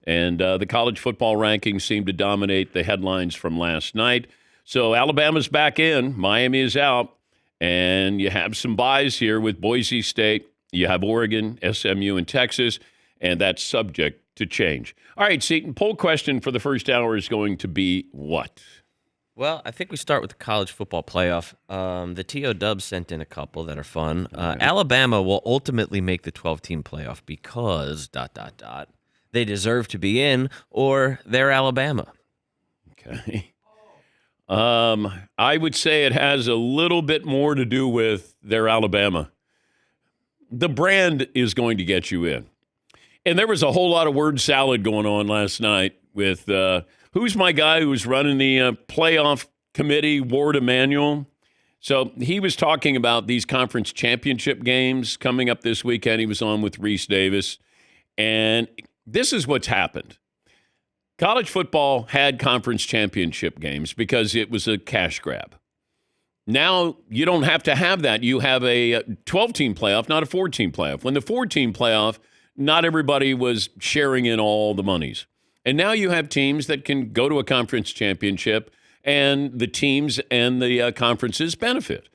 And the college football rankings seem to dominate the headlines from last night. So Alabama's back in, Miami is out, and you have some buys here with Boise State. You have Oregon, SMU, and Texas, and that's subject to change. All right, Seton, poll question for the first hour is going to be what? Well, I think we start with the college football playoff. The TO Dubs sent in a couple that are fun. Alabama will ultimately make the 12-team playoff because ... they deserve to be in, or they're Alabama. Okay. I would say it has a little bit more to do with their Alabama. The brand is going to get you in. And there was a whole lot of word salad going on last night with who's my guy who was running the playoff committee, Warde Manuel. So he was talking about these conference championship games coming up this weekend. He was on with Reese Davis. And this is what's happened. College football had conference championship games because it was a cash grab. Now you don't have to have that. You have a 12-team playoff, not a 4-team playoff. When the 4-team playoff, not everybody was sharing in all the monies. And now you have teams that can go to a conference championship and the teams and the conferences benefit.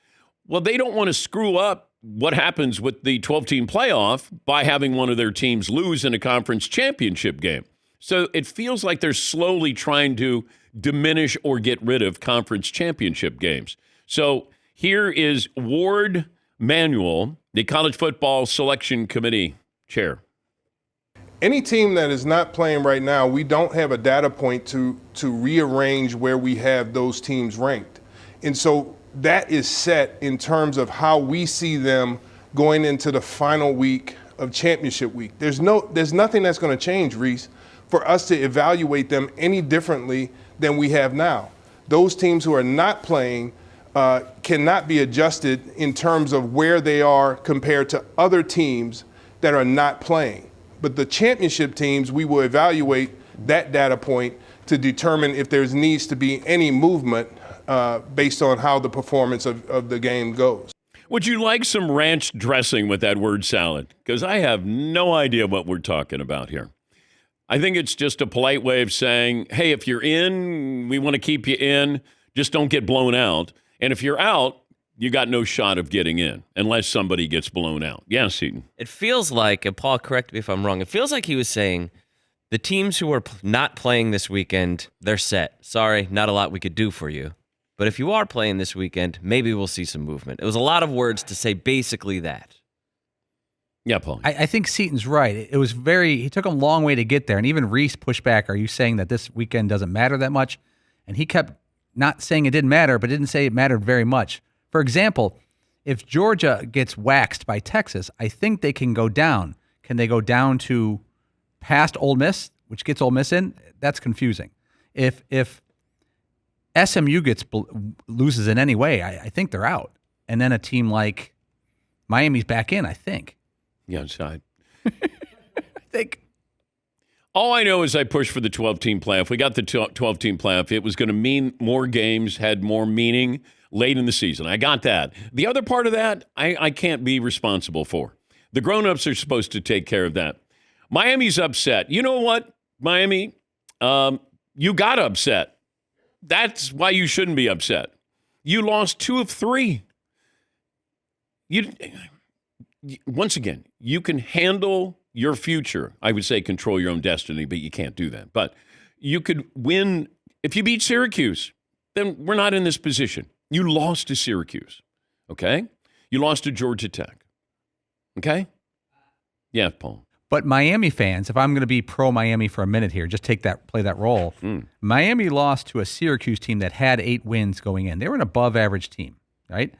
Well, they don't want to screw up what happens with the 12-team playoff by having one of their teams lose in a conference championship game. So it feels like they're slowly trying to diminish or get rid of conference championship games. So here is Warde Manuel, the College Football Selection Committee chair. Any team that is not playing right now, we don't have a data point to rearrange where we have those teams ranked. And so that is set in terms of how we see them going into the final week of championship week. There's nothing that's going to change, Reese, for us to evaluate them any differently than we have now. Those teams who are not playing cannot be adjusted in terms of where they are compared to other teams that are not playing. But the championship teams, we will evaluate that data point to determine if there needs to be any movement based on how the performance of the game goes. Would you like some ranch dressing with that word salad? Because I have no idea what we're talking about here. I think it's just a polite way of saying, hey, if you're in, we want to keep you in. Just don't get blown out. And if you're out, you got no shot of getting in unless somebody gets blown out. Yes, Seton. It feels like, and Paul, correct me if I'm wrong, it feels like he was saying the teams who are not playing this weekend, they're set. Sorry, not a lot we could do for you. But if you are playing this weekend, maybe we'll see some movement. It was a lot of words to say basically that. Yeah, Paul. I think Seton's right. It was he took a long way to get there. And even Reese pushed back, are you saying that this weekend doesn't matter that much? And he kept not saying it didn't matter, but didn't say it mattered very much. For example, if Georgia gets waxed by Texas, I think they can go down. Can they go down to past Ole Miss, which gets Ole Miss in? That's confusing. If SMU loses in any way, I think they're out. And then a team like Miami's back in, I think. Yeah, I think. All I know is I pushed for the 12-team playoff. We got the 12-team playoff. It was going to mean more games, had more meaning late in the season. I got that. The other part of that, I can't be responsible for. The grown-ups are supposed to take care of that. Miami's upset. You know what, Miami? You got upset. That's why you shouldn't be upset. You lost 2 of 3. Once again, you can handle your future. I would say control your own destiny, but you can't do that. But you could win. If you beat Syracuse, then we're not in this position. You lost to Syracuse, okay? You lost to Georgia Tech, okay? Yeah, Paul. But Miami fans, if I'm going to be pro-Miami for a minute here, just play that role. Miami lost to a Syracuse team that had 8 wins going in. They were an above-average team, right?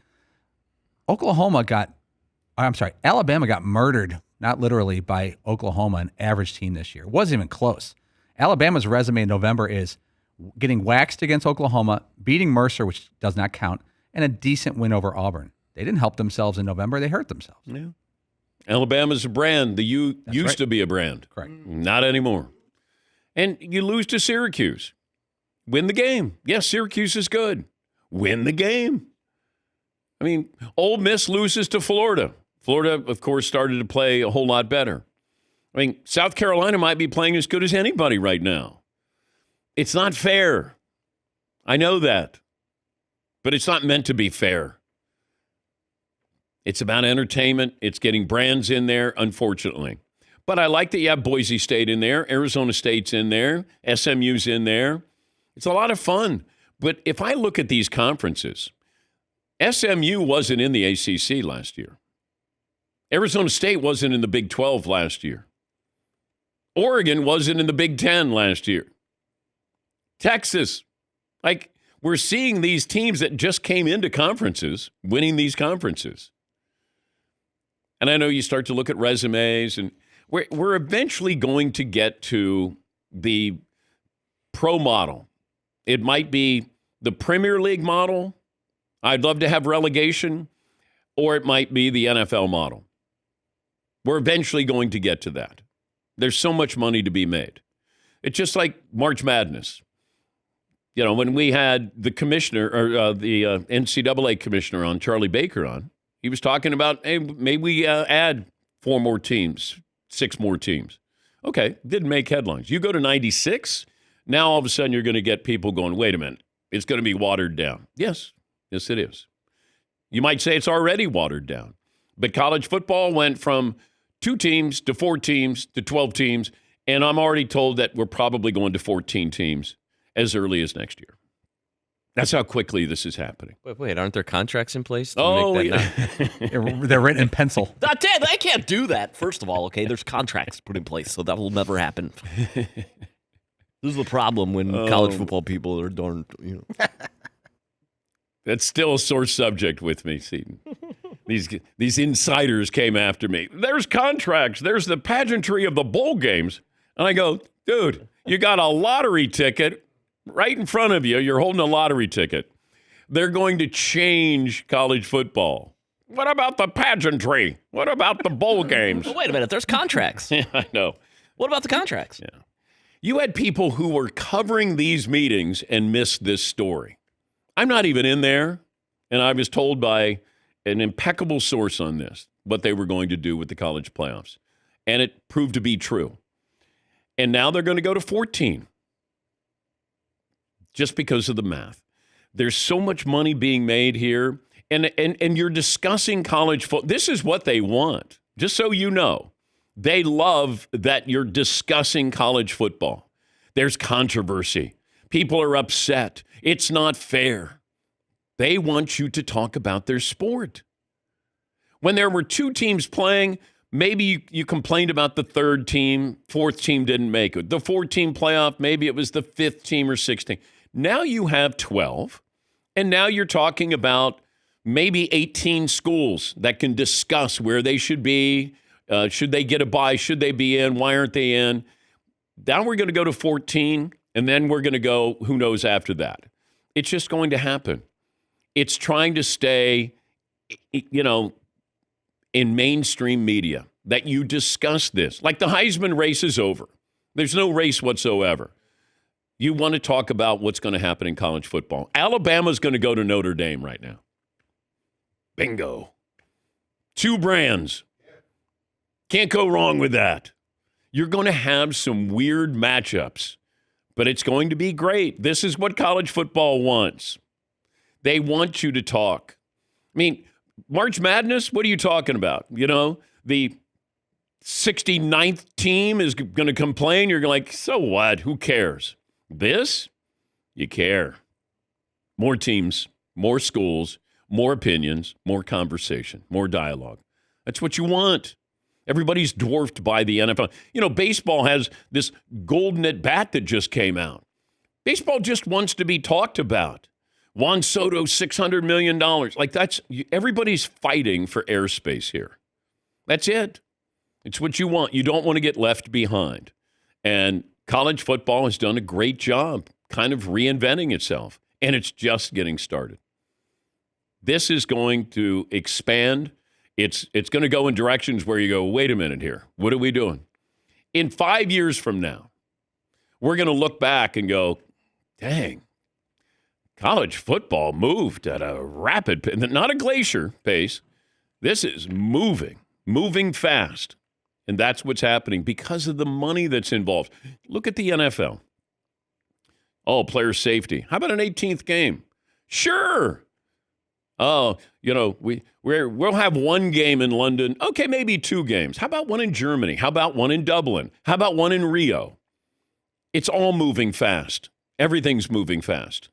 Alabama got murdered, not literally, by Oklahoma, an average team this year. It wasn't even close. Alabama's resume in November is getting waxed against Oklahoma, beating Mercer, which does not count, and a decent win over Auburn. They didn't help themselves in November. They hurt themselves. Yeah. Alabama's a brand. The U used to be a brand. Correct. Not anymore. And you lose to Syracuse. Win the game. Yes, Syracuse is good. Win the game. I mean, Ole Miss loses to Florida. Florida, of course, started to play a whole lot better. I mean, South Carolina might be playing as good as anybody right now. It's not fair. I know that. But it's not meant to be fair. It's about entertainment. It's getting brands in there, unfortunately. But I like that you have Boise State in there, Arizona State's in there, SMU's in there. It's a lot of fun. But if I look at these conferences, SMU wasn't in the ACC last year. Arizona State wasn't in the Big 12 last year. Oregon wasn't in the Big 10 last year. Texas, we're seeing these teams that just came into conferences winning these conferences. And I know you start to look at resumes, and we're eventually going to get to the pro model. It might be the Premier League model. I'd love to have relegation, or it might be the NFL model. We're eventually going to get to that. There's so much money to be made. It's just like March Madness. You know, when we had the commissioner, or the NCAA commissioner on, Charlie Baker on, he was talking about, hey, maybe we add 4 more teams, 6 more teams. Okay, didn't make headlines. You go to 96, now all of a sudden you're going to get people going, wait a minute, it's going to be watered down. Yes, it is. You might say it's already watered down. But college football went from 2 teams to 4 teams to 12 teams, and I'm already told that we're probably going to 14 teams as early as next year. That's how quickly this is happening. Wait, aren't there contracts in place to yeah. make that They're written in pencil. They can't do that, first of all, okay? There's contracts put in place, so that will never happen. This is the problem when college football people are darn, That's still a sore subject with me, Seton. These insiders came after me. There's contracts. There's the pageantry of the bowl games. And I go, dude, you got a lottery ticket right in front of you. You're holding a lottery ticket. They're going to change college football. What about the pageantry? What about the bowl games? Well, wait a minute. There's contracts. Yeah, I know. What about the contracts? Yeah. You had people who were covering these meetings and missed this story. I'm not even in there, and I was told by an impeccable source on this what they were going to do with the college playoffs, and it proved to be true. And now they're going to go to 14 just because of the math. There's so much money being made here, and you're discussing college football. This is what they want, just so you know. They love that you're discussing college football. There's controversy. People are upset. It's not fair. They want you to talk about their sport. When there were 2 teams playing, maybe you complained about the 3rd team, 4th team didn't make it. The 4-team playoff, maybe it was the 5th team or 6th team. Now you have 12, and now you're talking about maybe 18 schools that can discuss where they should be. Should they get a bye? Should they be in? Why aren't they in? Now we're going to go to 14, and then we're going to go, who knows after that. It's just going to happen. It's trying to stay, in mainstream media, that you discuss this. Like the Heisman race is over. There's no race whatsoever. You want to talk about what's going to happen in college football. Alabama's going to go to Notre Dame right now. Bingo. 2 brands. Can't go wrong with that. You're going to have some weird matchups, but it's going to be great. This is what college football wants. They want you to talk. I mean, March Madness, what are you talking about? The 69th team is going to complain. You're like, so what? Who cares? This, you care. More teams, more schools, more opinions, more conversation, more dialogue. That's what you want. Everybody's dwarfed by the NFL. Baseball has this golden at bat that just came out. Baseball just wants to be talked about. Juan Soto, $600 million. Everybody's fighting for airspace here. That's it. It's what you want. You don't want to get left behind. And college football has done a great job kind of reinventing itself. And it's just getting started. This is going to expand. It's going to go in directions where you go, wait a minute here. What are we doing? In 5 years from now, we're going to look back and go, dang, college football moved at a rapid, not a glacier pace. This is moving fast. And that's what's happening because of the money that's involved. Look at the NFL. Oh, player safety. How about an 18th game? Sure. Oh, we'll have one game in London. Okay, maybe 2 games. How about one in Germany? How about one in Dublin? How about one in Rio? It's all moving fast. Everything's moving fast.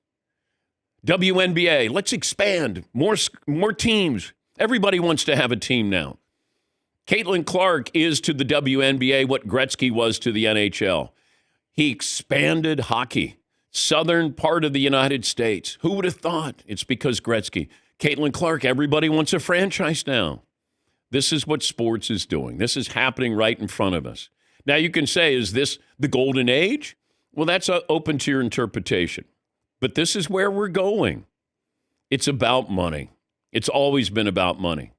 WNBA, let's expand. More teams. Everybody wants to have a team now. Caitlin Clark is to the WNBA what Gretzky was to the NHL. He expanded hockey. Southern part of the United States. Who would have thought? It's because Gretzky. Caitlin Clark, everybody wants a franchise now. This is what sports is doing. This is happening right in front of us. Now you can say, is this the golden age? Well, that's open to your interpretation. But this is where we're going. It's about money. It's always been about money.